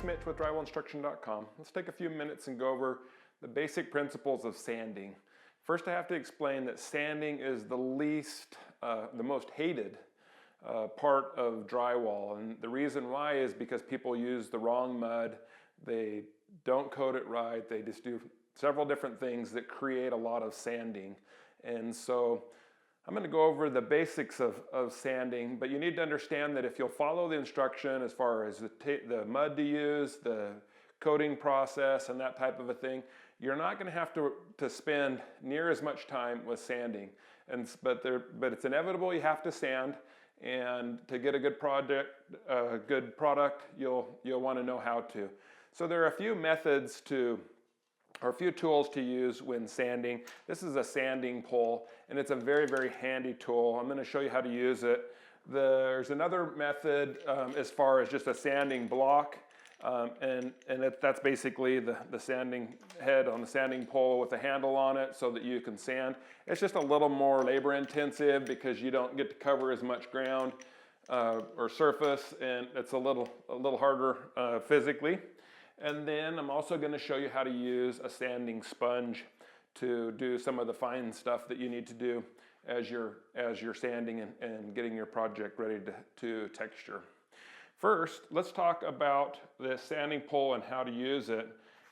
Mitch with DrywallInstruction.com. Let's take a few minutes and go over the basic principles of sanding. First, I have to explain that sanding is the most hated part of drywall, and the reason why is because people use the wrong mud, they don't coat it right, they just do several different things that create a lot of sanding. And so I'm going to go over the basics of sanding, but you need to understand that if you'll follow the instruction as far as the mud to use, the coating process, and that type of a thing, you're not going to have to spend near as much time with sanding. But it's inevitable you have to sand, and to get a good product, you'll want to know how to. So there are a few methods or a few tools to use when sanding. This is a sanding pole, and it's a very, very handy tool. I'm going to show you how to use it. There's another method as far as just a sanding block, that's basically the sanding head on the sanding pole with a handle on it so that you can sand. It's just a little more labor intensive because you don't get to cover as much ground or surface, and it's a little harder physically. And then I'm also going to show you how to use a sanding sponge to do some of the fine stuff that you need to do as you're sanding and getting your project ready to texture. First, let's talk about the sanding pole and how to use it.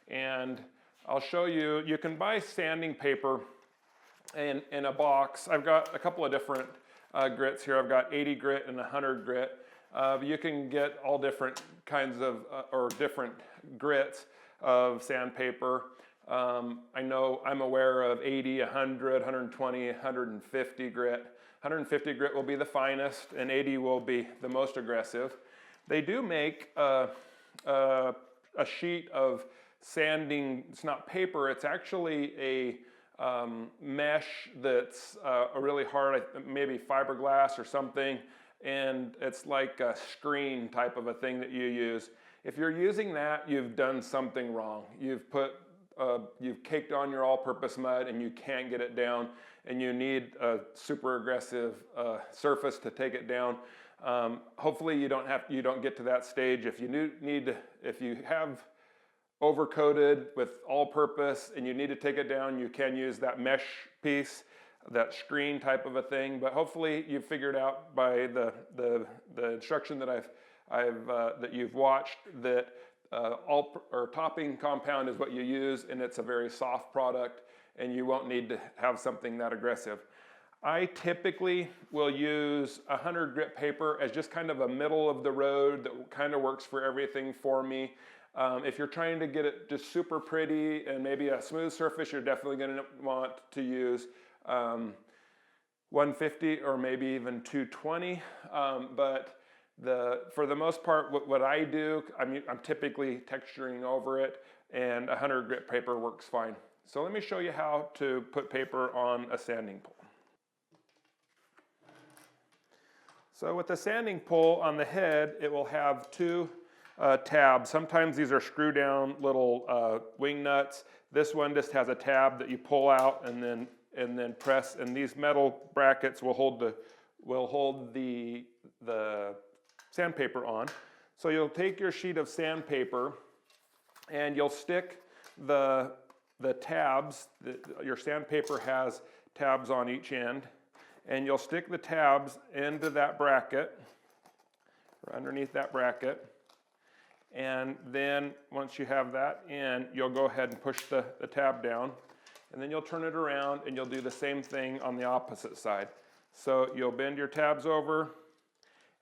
And I'll show you, you can buy sanding paper in a box. I've got a couple of different grits here. I've got 80 grit and 100 grit. You can get all different kinds of, or different grits of sandpaper. I know I'm aware of 80, 100, 120, 150 grit. 150 grit will be the finest, and 80 will be the most aggressive. They do make a sheet of sanding. It's not paper, it's actually a mesh that's really hard, maybe fiberglass or something, and it's like a screen type of a thing that you use. If you're using that, you've done something wrong. You've caked on your all-purpose mud and you can't get it down, and you need a super aggressive surface to take it down. Hopefully you don't get to that stage. If you have overcoated with all-purpose and you need to take it down, you can use that mesh piece, that screen type of a thing. But hopefully you've figured out by the instruction that that you've watched that topping compound is what you use, and it's a very soft product, and you won't need to have something that aggressive. I typically will use 100 grit paper as just kind of a middle of the road that kind of works for everything for me. If you're trying to get it just super pretty and maybe a smooth surface, you're definitely going to want to use 150 or maybe even 220. But for the most part, what I do, I'm typically texturing over it, and 100 grit paper works fine. So let me show you how to put paper on a sanding pole. So with the sanding pole on the head, it will have two tabs. Sometimes these are screw down little wing nuts. This one just has a tab that you pull out and then press, and these metal brackets will hold the sandpaper on. So you'll take your sheet of sandpaper and you'll stick the tabs. Your sandpaper has tabs on each end, and you'll stick the tabs into that bracket, or underneath that bracket, and then once you have that in, you'll go ahead and push the tab down, and then you'll turn it around and you'll do the same thing on the opposite side. So you'll bend your tabs over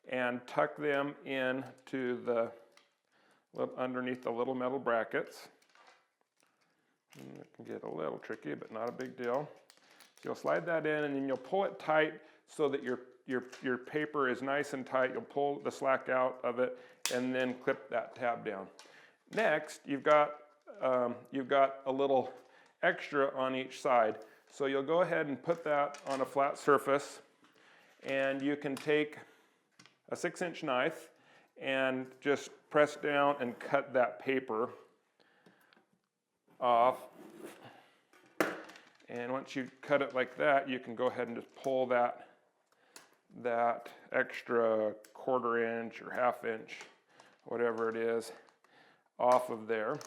and tuck them in to underneath the little metal brackets. And it can get a little tricky, but not a big deal. So you'll slide that in, and then you'll pull it tight so that your paper is nice and tight. You'll pull the slack out of it and then clip that tab down. Next, you've got a little extra on each side. So you'll go ahead and put that on a flat surface, and you can take a 6-inch knife and just press down and cut that paper off. And once you cut it like that, you can go ahead and just pull that extra 1/4 inch or 1/2 inch, whatever it is, off of there.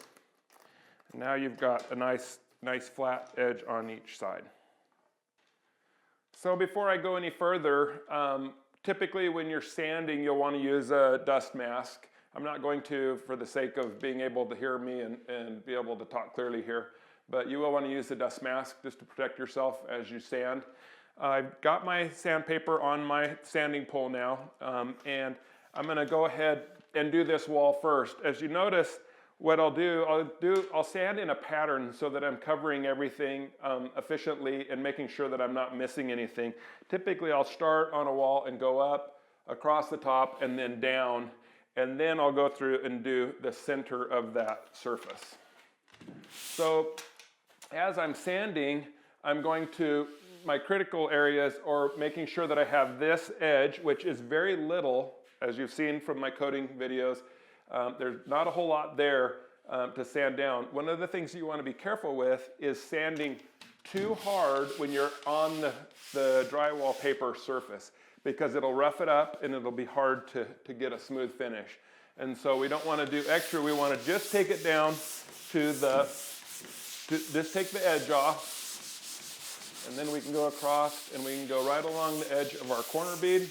And now you've got a nice flat edge on each side. So before I go any further, typically when you're sanding, you'll want to use a dust mask. I'm not going to, for the sake of being able to hear me and be able to talk clearly here, but you will want to use the dust mask just to protect yourself as you sand. I've got my sandpaper on my sanding pole now, and I'm going to go ahead and do this wall first. As you notice, what I'll sand in a pattern so that I'm covering everything efficiently and making sure that I'm not missing anything. Typically, I'll start on a wall and go up, across the top, and then down, and then I'll go through and do the center of that surface. So as I'm sanding, I'm going to, my critical areas are making sure that I have this edge, which is very little, as you've seen from my coating videos. There's not a whole lot there to sand down. One of the things you want to be careful with is sanding too hard when you're on the drywall paper surface, because it'll rough it up and it'll be hard to get a smooth finish. And so we don't want to do extra. We want to just take it down to just take the edge off, and then we can go across and we can go right along the edge of our corner bead.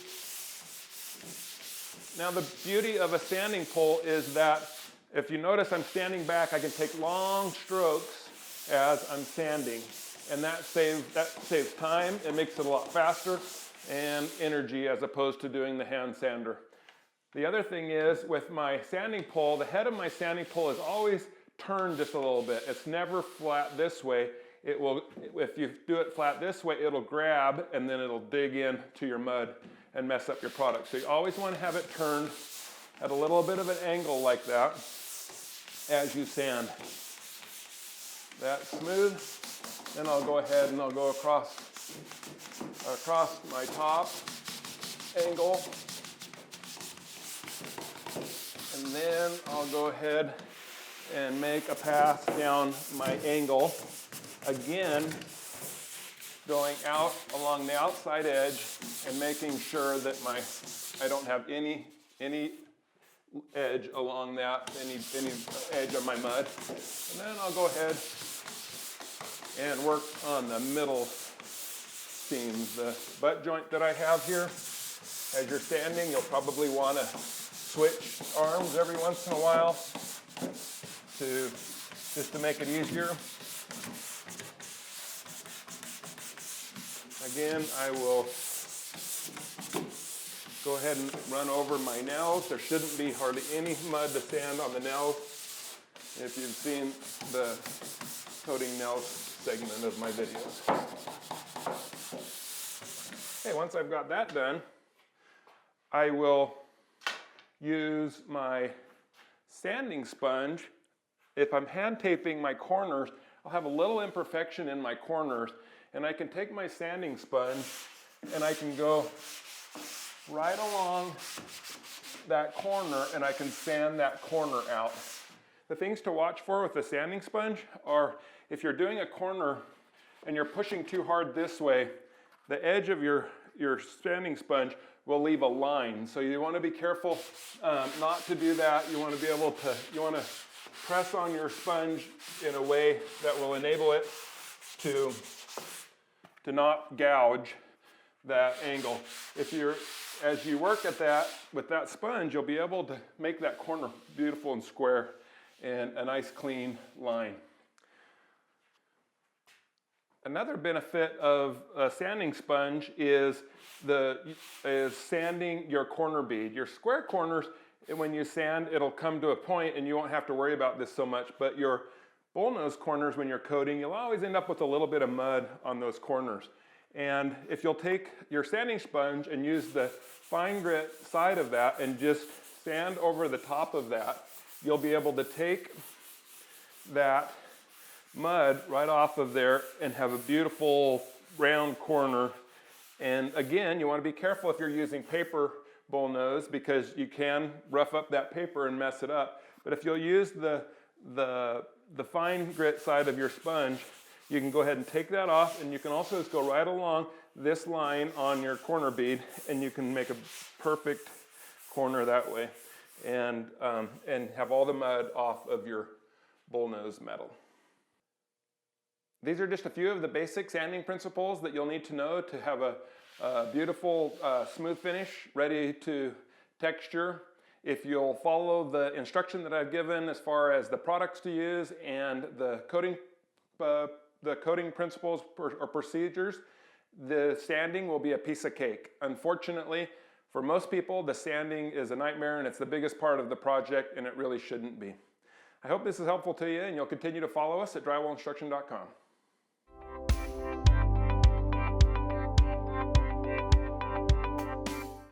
Now the beauty of a sanding pole is that if you notice I'm standing back, I can take long strokes as I'm sanding, and that saves time. It makes it a lot faster and energy as opposed to doing the hand sander. The other thing is with my sanding pole, the head of my sanding pole is always turned just a little bit. It's never flat this way. It will, if you do it flat this way, it'll grab and then it'll dig in to your mud and mess up your product. So you always want to have it turned at a little bit of an angle like that as you sand. That's smooth. Then I'll go ahead and I'll go across my top angle. And then I'll go ahead and make a pass down my angle. Again, going out along the outside edge and making sure that I don't have any edge along that, any edge of my mud. And then I'll go ahead and work on the middle seams. The butt joint that I have here, as you're sanding, you'll probably want to switch arms every once in a while just to make it easier. Again, I will go ahead and run over my nails. There shouldn't be hardly any mud to sand on the nails if you've seen the coating nails segment of my videos. Okay, once I've got that done, I will use my sanding sponge. If I'm hand taping my corners, I'll have a little imperfection in my corners, and I can take my sanding sponge and I can go right along that corner and I can sand that corner out. The things to watch for with the sanding sponge are if you're doing a corner and you're pushing too hard this way, the edge of your sanding sponge will leave a line. So you want to be careful not to do that. You want to be able to, you want to press on your sponge in a way that will enable it to not gouge that angle. As you work at that with that sponge, you'll be able to make that corner beautiful and square and a nice clean line. Another benefit of a sanding sponge is sanding your corner bead. Your square corners, when you sand, it'll come to a point and you won't have to worry about this so much, but your bullnose corners, when you're coating, you'll always end up with a little bit of mud on those corners. And if you'll take your sanding sponge and use the fine grit side of that and just sand over the top of that, you'll be able to take that mud right off of there and have a beautiful round corner. And again, you want to be careful if you're using paper bullnose because you can rough up that paper and mess it up. But if you'll use the fine grit side of your sponge, you can go ahead and take that off, and you can also just go right along this line on your corner bead and you can make a perfect corner that way. and have all the mud off of your bullnose metal. These are just a few of the basic sanding principles that you'll need to know to have a beautiful smooth finish ready to texture. If you'll follow the instruction that I've given as far as the products to use and the coating principles or procedures, the sanding will be a piece of cake. Unfortunately, for most people, the sanding is a nightmare and it's the biggest part of the project, and it really shouldn't be. I hope this is helpful to you, and you'll continue to follow us at drywallinstruction.com.